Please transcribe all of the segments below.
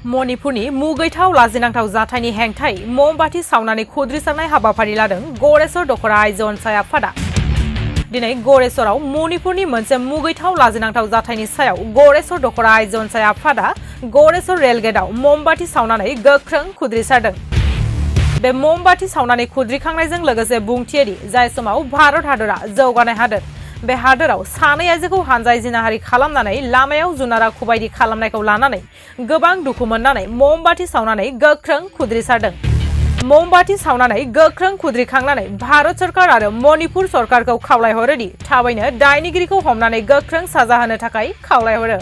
मणिपुरनि मुगैथाव लाजिनांथाव जाथायनि हेंथायै ममबाति सावनानै खुद्रिसारनाय हाबाफारि लादों गरेस्वर दखरा आइजो अनसाय आफादा। दिनै गरेस्वराव मणिपुरनि मोनसे मुगैथाव लाजिनांथाव जाथायनि सायाव गरेस्वर दखरा आइजो अनसाय आफादा गरेस्वर रेलगेटआव ममबाति सावनानै गोख्रों खुद्रिसारदों। बे ममबाति सावनानै खुद्रिखांनायजों लोगोसे बुंथियोदि जाय समाव भारत हादरा जौगानाय हादोर बे हादोराव सानै आइजोखौ हानजाय जिनाहारि खालामनानै लामायाव जुनारा खुबायदि खालामनायखौ लानानै गोबां दुखु मोननानै ममबाति सावनानै गोख्रों खुद्रिसारदों। ममबाति सावनानै गोख्रों खुद्रिखांनानै भारत सरकार आरो मणिपुर सरकारखौ खावलायहरोदि थाबैनो दायनिगिरिखौ हमनानै गोख्रों साजा होनो थाखाय खावलायहरो।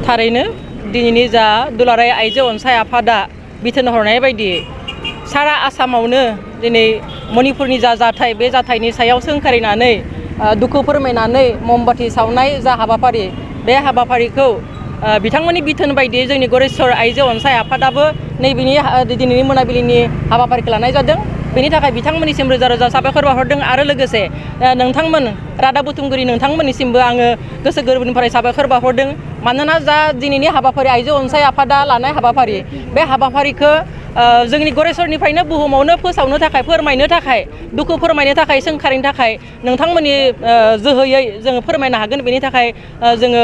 थारैनो दिनैनि जा दुलाराय आइजो अनसाय आफादा बिथोन हरनाय बायदि सारा आसामावनो दिनै मणिपुरनि जा जाथाय बे जाथायनि सायाव सोंखारिनानै दुखु फोरमायनानै ममबाति सावनाय जा हाबाफारि बे हाबाफारिखौ बिथांमोननि बिथोन बायदियै जोंनि गरेस्वर आइजो अनसाय आफादाबो नैबेनि दिनैनि मोनाबिलिनि हाबाफारिखौ लानाय जादों। बेनि थाखाय बिथांमोननिसिम रोजा रोजा साबायखर बावहरदों आरो लोगोसे नोंथांमोन रादाब बुथुमगिरि नोंथांमोननिसिमबो आङो गोसो गोरबोनिफ्राय साबायखर बावहरदों। मानोना जा दिनैनि हाबाफारि आइजो अनसाय आफादा लानाय हाबाफारि बे हाबाफारिखौ जोंनि गरेस्वरनिफ्रायनो बुहुमावनो फोसावनो थाखाय फोरमायनो थाखाय दुखु फोरमायनो थाखाय सोंखारिनो थाखाय नोंथांमोननि जोहैयै जोङो फोरमायनो हागोन। बेनि थाखाय जोङो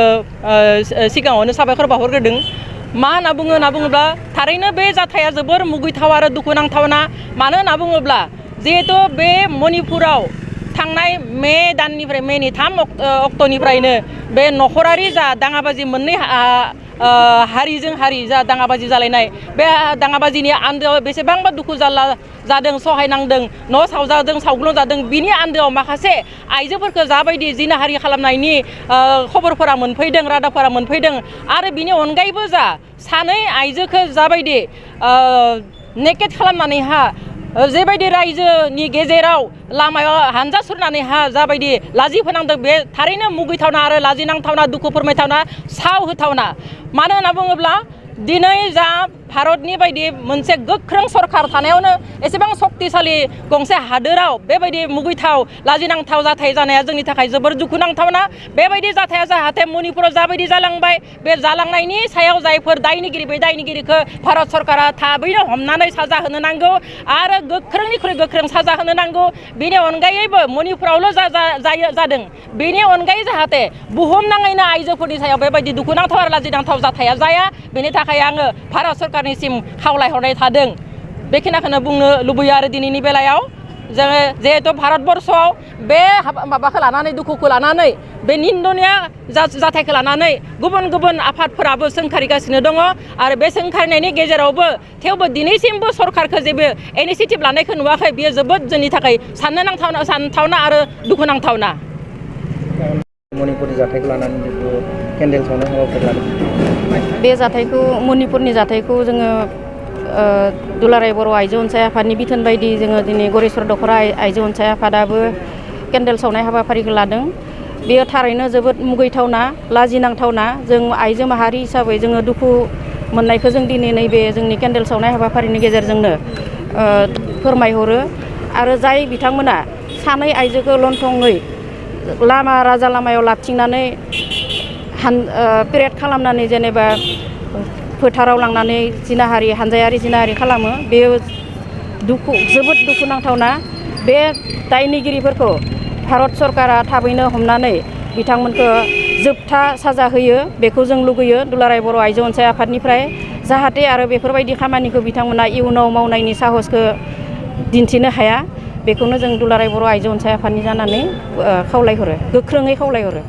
सिगाङावनो साबायखर बावहरग्रोदों। मा होनना बुङोब्ला थारैनो बे जाथाया जोबोर मुगैथाव आरो दुखुनांथावना। मानो होनना बुङोब्ला जिहेतु बे मणिपुराव थांनाय मे दाननिफ्राय मेनि 3 अक्ट'निफ्रायनो बे नखरारि जा दाङाबाजि मोननै हारिजों हारि जा दाङाबाजि जालायनाय बे दाङाबाजिनि आन्दोआव बेसेबांबा दुखु जारला जादों, सहायनांदों, न' सावजादों, सावग्लुंजादों। बिनि आन्दोआव माखासे आइजोफोरखौ जाबायदि जिनाहारि खालामनायनि खबरफोरा मोनफैदों, रादाबफोरा मोनफैदों आरो बिनि अनगायैबो जा सानै आइजोखौ जाबायदि नेकेट खालामनानैहा जेबायदि रायजोनि गेजेराव लामायाव हानजा सुरनानैहा जाबायदि लाजि फोनांदों बे थारैनो मुगैथावना आरो लाजिनांथावना, दुखु फोरमायथावना, साव होथावना। मानो होनना बुङोब्ला दिनै जा भारतनि बायदि मोनसे गोख्रों सरकार थानायावनो एसेबां शक्तिशालि गंसे हादोराव बेबायदि मुगैथाव लाजिनांथाव जाथाय जानाया जोंनि थाखाय जोबोर दुखुनांथावना। बेबायदि जाथाया जाहाथे मणिपुराव जाबायदि जालांबाय बे जालांनायनि सायाव जायफोर दायनिगिरि बे दायनिगिरिखौ भारत सरकारा थाबैनो हमनानै साजा होनो नांगौ आरो गोख्रोंनिख्रुइ गोख्रों साजा होनो नांगौ। बेनि अनगायैबो मणिपुरावल' जादों, बेनि अनगायै जाहाथे बुहुमनाङैनो आइजोफोरनि सायाव बेबायदि दुखुनांथाव आरो लाजिनांथाव जाथाया जाया। बेनि थाखाय आङो भारत सरकारनिसिम खावलायहरनाय थादों। बेखिनिखौनो बुंनो लुबैयो आरो दिनैनि बेलायाव जोङो जिहेतु भारतबर्षआव बे माबाखौ लानानै दुखुखौ लानानै बे निन्दनीय जाथायखौ लानानै गुबुन गुबुन आफादफोराबो सोंखारिगासिनो दङ आरो बे सोंखारिनायनि गेजेरावबो थेवबो दिनैसिमबो सरकारखौ जेबो इनिसियेटिभ लानायखौ नुवाखै। बियो जोबोद जोंनि थाखाय सानथावना आरो दुखुनांथावना। मणिपुरनि जाथायखौ लानानै केन्डेल सावनाय हाबाफारि लादों। बे जाथायखौ मणिपुरनि जाथायखौ जोङो दुलाराय बर' आइजो अनसाय आफादनि बिथोन बायदि जोङो दिनै गरेस्वर दखरा आइजो अनसाय आफादाबो केन्डेल सावनाय हाबाफारिखौ लादों। बेयो थारैनो जोबोद मुगैथावना, लाजिनांथावना। जों आइजो माहारि हिसाबै जोङो दुखु मोननायखौ जों दिनै नैबे जोंनि केन्डेल सावनाय हाबाफारिनि गेजेरजोंनो फोरमायहरो। आरो जाय बिथांमोना सानै आइजोखौ लंथङै राजा लामायाव लाबथिंनानै पेरेड खालामनानै जेनेबा फोथाराव लांनानै हानजायारि जिनाहारि खालामो, बेयो जोबोद दुखुनांथावना। बे दायनिगिरिफोरखौ भारत सरकारा थाबैनो हमनानै बिथांमोनखौ जोबथा साजा होयो बेखौ जों लुगैयो दुलाराय बर' आइजो अनसाय आफादनिफ्राय। जाहाथे आरो बेफोरबायदि खामानिखौ बिथांमोना इयुनाव मावनायनि साहसखौ दिन्थिनो हाया, बेखौनो जों दुलाराय बर' आइजो अनसाय आफादनि जानानै खावलायहरो, गोख्रोङै खावलायहरो।